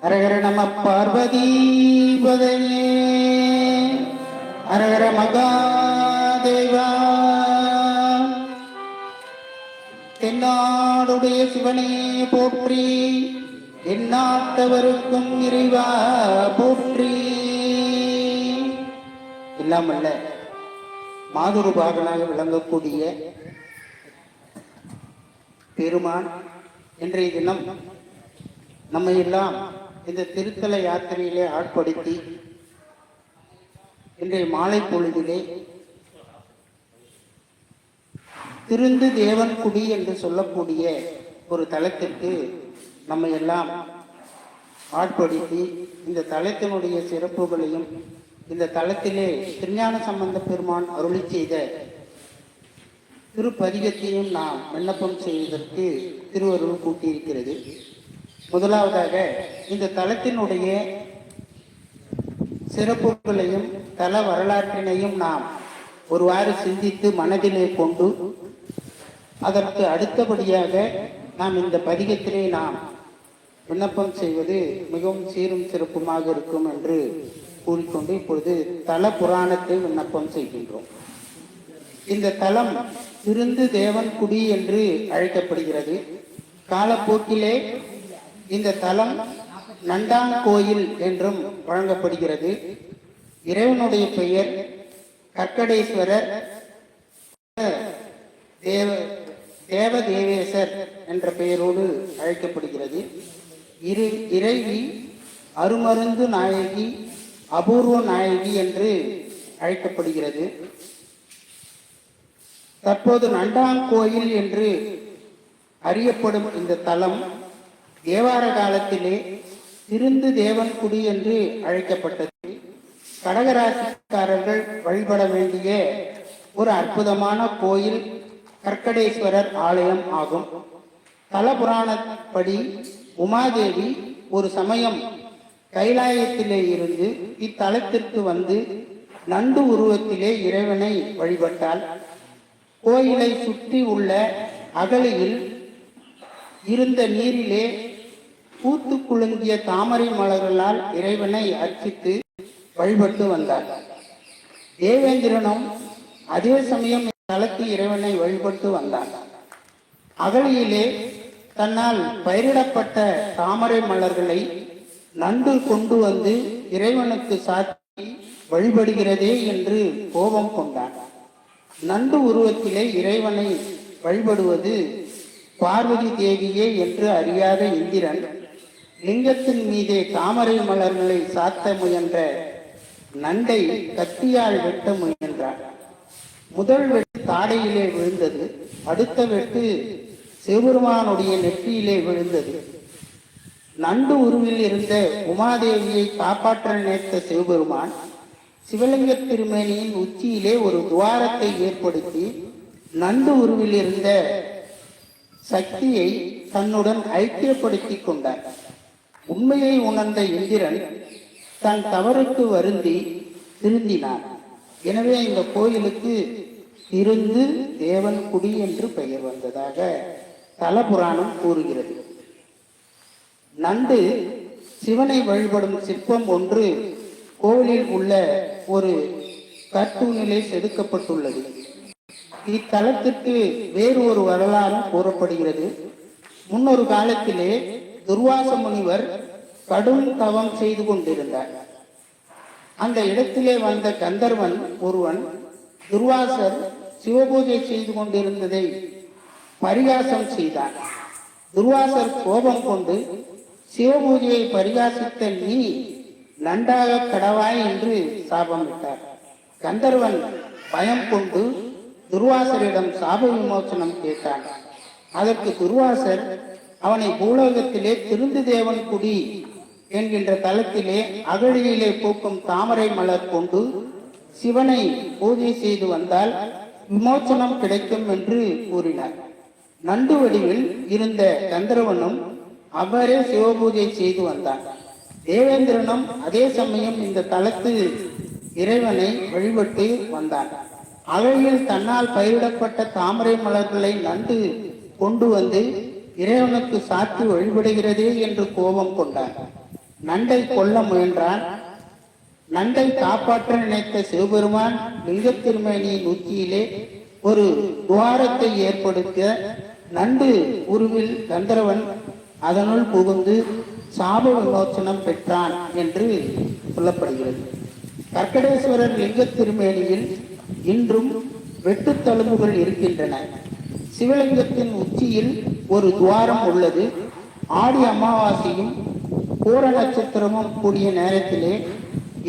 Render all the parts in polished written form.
ஹரஹர நம பார்வதீபதையே ஹரஹர மகாதேவா. தென்னாடுடைய சிவனே போற்றி, எந்நாட்டவருக்கும் இறைவா போற்றி. இல்லாமல்ல மாதுரு பாகனாக விளங்கக்கூடிய பெருமான் இன்றைய தினம் நம்மை எல்லாம் இந்த திருத்தல யாத்திரையிலே ஆட்படுத்தி இன்றைய மாலை பொழுதிலே திருந்து தேவன்குடி என்று சொல்லக்கூடிய ஒரு தலத்திற்கு நம்மை எல்லாம் ஆட்படுத்தி இந்த தலத்தினுடைய சிறப்புகளையும் இந்த தலத்திலே திருஞான சம்பந்த பெருமான் அருளி செய்த திருப்பதிகத்தையும் நாம் விண்ணப்பம் செய்வதற்கு திருவருள் கூட்டியிருக்கிறது. முதலாவதாக இந்த தலத்தினுடைய சிறப்புகளையும் தல வரலாற்றினையும் நாம் ஒருவாறு சிந்தித்து மனதிலே கொண்டு அதற்கு அடுத்தபடியாக நாம் இந்த பதிகத்திலே நாம் விண்ணப்பம் செய்வது மிகவும் சீரும் சிறப்புமாக இருக்கும் என்று கூறிக்கொண்டு இப்பொழுது தல புராணத்தை விண்ணப்பம் செய்கின்றோம். இந்த தலம் திருந்து தேவன்குடி என்று அழைக்கப்படுகிறது. காலப்போக்கிலே இந்த தலம் நண்டாங்கோயில் என்றும் வழங்கப்படுகிறது. இறைவனுடைய பெயர் கற்கடேஸ்வரர் தேவதேவேசர் என்ற பெயரோடு அழைக்கப்படுகிறது. இறைவி அருமருந்து நாயகி, அபூர்வ நாயகி என்று அழைக்கப்படுகிறது. தற்போது நண்டாங்கோயில் என்று அறியப்படும் இந்த தலம் தேவார காலத்திலே திருந்து தேவன்குடி என்று அழைக்கப்பட்டது. கடகராசிக்காரர்கள் வழிபட வேண்டிய ஒரு அற்புதமான கோயில் கற்கடேஸ்வரர் ஆலயம் ஆகும். தல புராணப்படி உமாதேவி ஒரு சமயம் கைலாயத்திலே இருந்து இத்தலத்திற்கு வந்து நண்டு உருவத்திலே இறைவனை வழிபட்டாள். கோயிலை சுற்றி உள்ள அகழியில் இருந்த நீரிலே பூத்து குலுங்கிய தாமரை மலர்களால் இறைவனை அர்ச்சித்து வழிபட்டு வந்தார். தேவேந்திரனும் அதே சமயம் தலத்தில் இறைவனை வழிபட்டு வந்தார். அகழியிலே தன்னால் பயிரிடப்பட்ட தாமரை மலர்களை நண்டு கொண்டு வந்து இறைவனுக்கு சாத்தி வழிபடுகிறதே என்று கோபம் கொண்டார். நண்டு உருவத்திலே இறைவனை வழிபடுவது பார்வதி தேவியே என்று அறியாத இந்திரன் லிங்கத்தின் மீதே தாமரை மலர்களை சாத்த முயன்ற நண்டை கத்தியால் வெட்ட முயன்றார். முதல் வெட்டு தாடையிலே விழுந்தது. அடுத்த வெட்டு சிவபெருமானுடைய நெற்றியிலே விழுந்தது. நண்டு உருவில் இருந்த உமாதேவியை காப்பாற்ற நினைத்த சிவபெருமான் சிவலிங்க திருமேனியின் உச்சியிலே ஒரு துவாரத்தை ஏற்படுத்தி நண்டு உருவில் இருந்த சக்தியை தன்னுடன் ஐக்கியப்படுத்தி கொண்டார். உண்மையை உணர்ந்த இந்திரன் தன் தவறுக்கு வருந்தி திருந்தினார். எனவே இந்த கோயிலுக்கு திருந்து தேவன்குடி என்று பெயர் வந்ததாக தல புராணம் கூறுகிறது. நண்டு சிவனை வழிபடும் சிற்பம் ஒன்று கோவிலில் உள்ள ஒரு கற்தூணிலே செதுக்கப்பட்டுள்ளது. இத்தலத்திற்கு வேறு ஒரு வரலாறும் கூறப்படுகிறது. முன்னொரு காலத்திலே துர்வாச முனிவர் கடும் தவம் செய்து கொண்டிருந்தார். அந்த இடத்திலே வந்த கந்தர்வன் ஒருவன் துர்வாசர் சிவபூஜை செய்து கொண்டிருந்ததை பரிகாசம் செய்தார். துர்வாசர் கோபம் கொண்டு சிவபூஜையை பரிகாசித்த நீ நன்றாக கடவாய் என்று சாபமிட்டார். கந்தர்வன் பயம் கொண்டு துர்வாசரிடம் சாப விமோசனம் கேட்டான். அதற்கு துர்வாசர் அவனை பூலோகத்திலே திருந்து தேவன்குடி என்கின்ற தலத்திலே அகழியிலே பூக்கும் தாமரை மலர் கொண்டு சிவனை பூஜை செய்து வந்தால் விமோசனம் கிடைக்கும் என்று கூறினார். நண்டு வடிவில் இருந்த கந்தர்வனும் அவரே சிவபூஜை செய்து வந்தான். தேவேந்திரனும் அதே சமயம் இந்த தலத்து இறைவனை வழிபட்டு வந்தான். அவையில் தன்னால் பயிரிடப்பட்ட தாமரை மலர்களை நண்டு கொண்டு வந்து இறைவனுக்கு சாத்தி வழிபடுகிறதே என்று கோபம் கொண்டார். நண்டை கொல்ல முயன்றான். நண்டை காப்பாற்ற நினைத்த சிவபெருமான் லிங்க திருமேனியின் உச்சியிலே ஒரு துவாரத்தை ஏற்படுத்த நண்டு உருவில் கந்தரவன் அதனுள் புகுந்து சாப விமோச்சனம் பெற்றான் என்று சொல்லப்படுகிறது. கற்கடேஸ்வரர் லிங்க திருமேனியில் இன்றும் வெட்டு தழும்புகள் இருக்கின்றன. சிவலிங்கத்தின் உச்சியில் ஒரு துவாரம் உள்ளது. ஆடி அமாவாசையும் பூர நட்சத்திரமும் கூடிய நேரத்திலே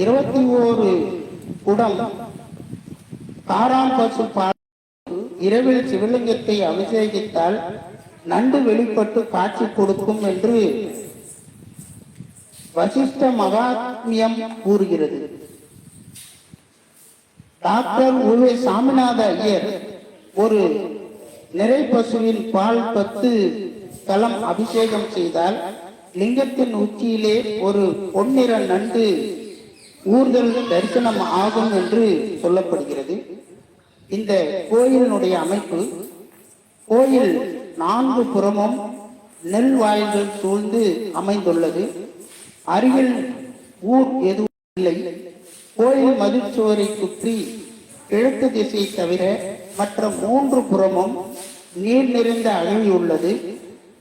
21 குடம் காராம் பசு இரவில் சிவலிங்கத்தை அபிஷேகித்தால் நண்டு வெளிப்பட்டு காட்சி கொடுக்கும் என்று வசிஷ்ட மகாத்மியம் கூறுகிறது. டாக்டர் உவே சாமிநாத ஐயர் ஒரு நிறை பசுவின் பால் 10 தலம் அபிஷேகம் செய்தால் லிங்கத்தின் உச்சியிலே ஒரு பொன்னிற நண்டு ஊர்தல் தரிசனம் ஆகும் என்று சொல்லப்படுகிறது. இந்த கோயிலினுடைய அமைப்பு, கோயில் 4 புறமும் நெல் வாயில்கள் சூழ்ந்து அமைந்துள்ளது. அருகில் ஊர் எதுவும் இல்லை. கோயில் மதிச்சுவரை சுற்றி கிழக்கு திசை தவிர மற்ற 3 புறமும் நீர் நிறைந்த அழகி உள்ளது.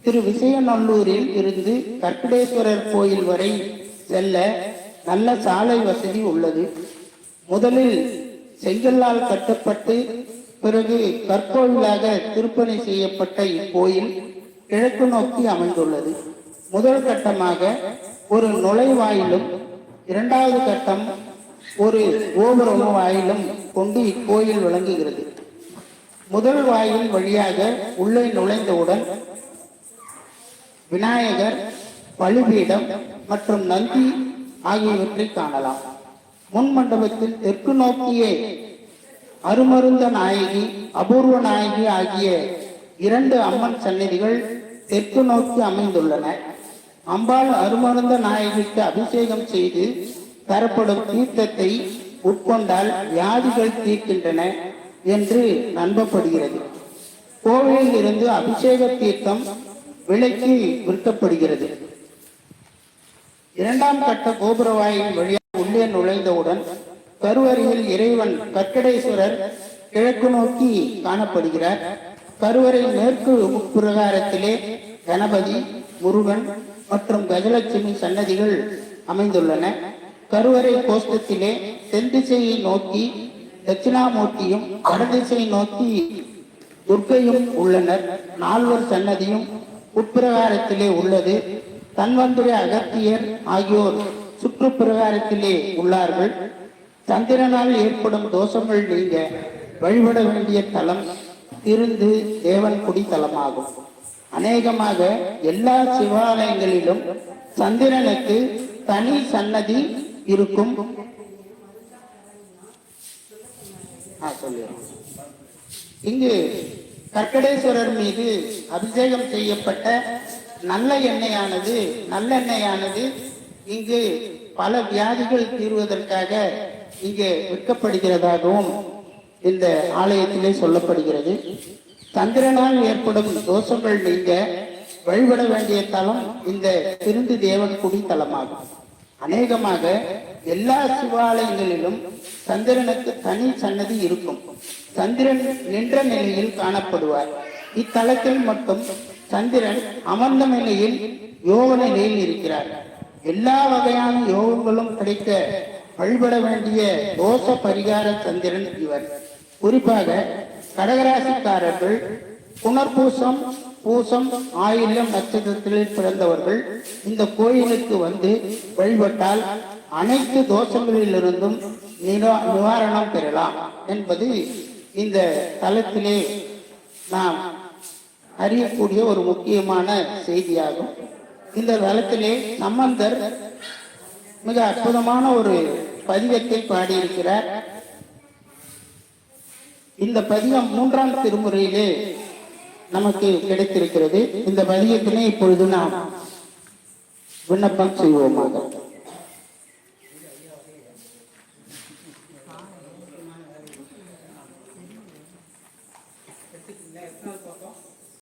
திரு விசயநல்லூரில் இருந்து கற்கடேஸ்வரர் கோயில் வரை செல்ல நல்ல சாலை வசதி உள்ளது. முதலில் செங்கல்லால் கட்டப்பட்டு பிறகு கற்கோவிலாக திருப்பணி செய்யப்பட்ட இக்கோயில் கிழக்கு நோக்கி அமைந்துள்ளது. முதல் கட்டமாக ஒரு நுழைவாயிலும் 2வது கட்டம் ஒரு கோபுர வாயிலும் கொண்டு இக்கோயில் விளங்குகிறது. முதல் வாயில் வழியாக உள்ளே நுழைந்தவுடன் விநாயகர், பலிபீடம் மற்றும் நந்தி ஆகியவற்றை காணலாம். முன் மண்டபத்தில் தெற்கு நோக்கியே அருமருந்த நாயகி, அபூர்வ நாயகி ஆகிய 2 அம்மன் சன்னதிகள் தெற்கு நோக்கி அமைந்துள்ளன. அம்பாள் அருமருந்த நாயகிக்கு அபிஷேகம் செய்து தரப்படும் தீர்த்தத்தை உட்கொண்டால் வியாதிகள் தீர்க்கின்றன என்று நம்பப்படுகிறது. கோவிலில் இருந்து அபிஷேக தீர்த்தம் விலைக்கு விற்கப்படுகிறது. 2ஆம் கட்ட கோபுர வாயில் வழியாக உள்ளே நுழைந்தவுடன் கருவறையில் இறைவன் கற்கடேஸ்வரர் கிழக்கு நோக்கி காணப்படுகிறார். கருவறை மேற்கு உட்பிரகாரத்திலே கணபதி, முருகன் மற்றும் கஜலட்சுமி சன்னதிகள் அமைந்துள்ளன. கருவறை கோஷ்டத்திலே தென் திசையை நோக்கி தட்சிணாமூர்த்தியும் வடதிசை நோக்கி துர்க்கையும் உள்ளனர். 4 சன்னதியும் உட்பிரகாரத்திலே உள்ளது. தன்வந்திரி, அகத்தியர் ஆகியோர் சுற்றுப்பிரகாரத்திலே உள்ளார்கள். சந்திரனால் ஏற்படும் தோஷங்கள் நீங்க வழிபட வேண்டிய தலம் திருந்து தேவன்குடி தலமாகும். அநேகமாக எல்லா சிவாலயங்களிலும் சந்திரனுக்கு தனி சன்னதி இருக்கும். இங்கு கற்கடேஸ்வரர் மீது அபிஷேகம் செய்யப்பட்ட நல்லெண்ணெயானது இங்கு பல வியாதிகள் தீர்வதற்காக இங்கே விற்கப்படுகிறதாகவும் இந்த ஆலயத்திலே சொல்லப்படுகிறது. சந்திரனால் ஏற்படும் தோஷங்கள் நீங்க வழிபட வேண்டிய தலம் இந்த திருந்து தேவன்குடி தலமாகும். அநேகமாக எல்லா சிவாலயங்களிலும் சந்திரனுக்கு தனி சன்னதி இருக்கும். சந்திரன் நின்ற நிலையில் காணப்படுவார். இத்தலத்தில் மட்டும் சந்திரன் அமர்ந்த நிலையில் யோக நிலையில் இருக்கிறார். எல்லா வகையான யோகங்களும் கிடைக்க வழிபட வேண்டிய தோஷ பரிகார சந்திரன் இவர். குறிப்பாக கடகராசிக்காரர்கள் புனர்பூசம், பூசம், ஆயில்யம் நட்சத்திரத்தில் பிறந்தவர்கள் இந்த கோயிலுக்கு வந்து வழிபட்டால் அனைத்து தோஷங்களிலிருந்தும் நிவாரணம் பெறலாம் என்பது இந்த தலத்திலே நாம் அறியக்கூடிய ஒரு முக்கியமான செய்தியாகும். இந்த தலத்திலே சம்பந்தர் மிக அற்புதமான ஒரு பதிகத்தை பாடியிருக்கிறார். இந்த பதிகம் 3ஆம் திருமுறையிலே நமக்கு கிடைத்திருக்கிறது. இந்த பதிகத்தினை இப்பொழுது நாம் விண்ணப்பம் செய்வோமாக.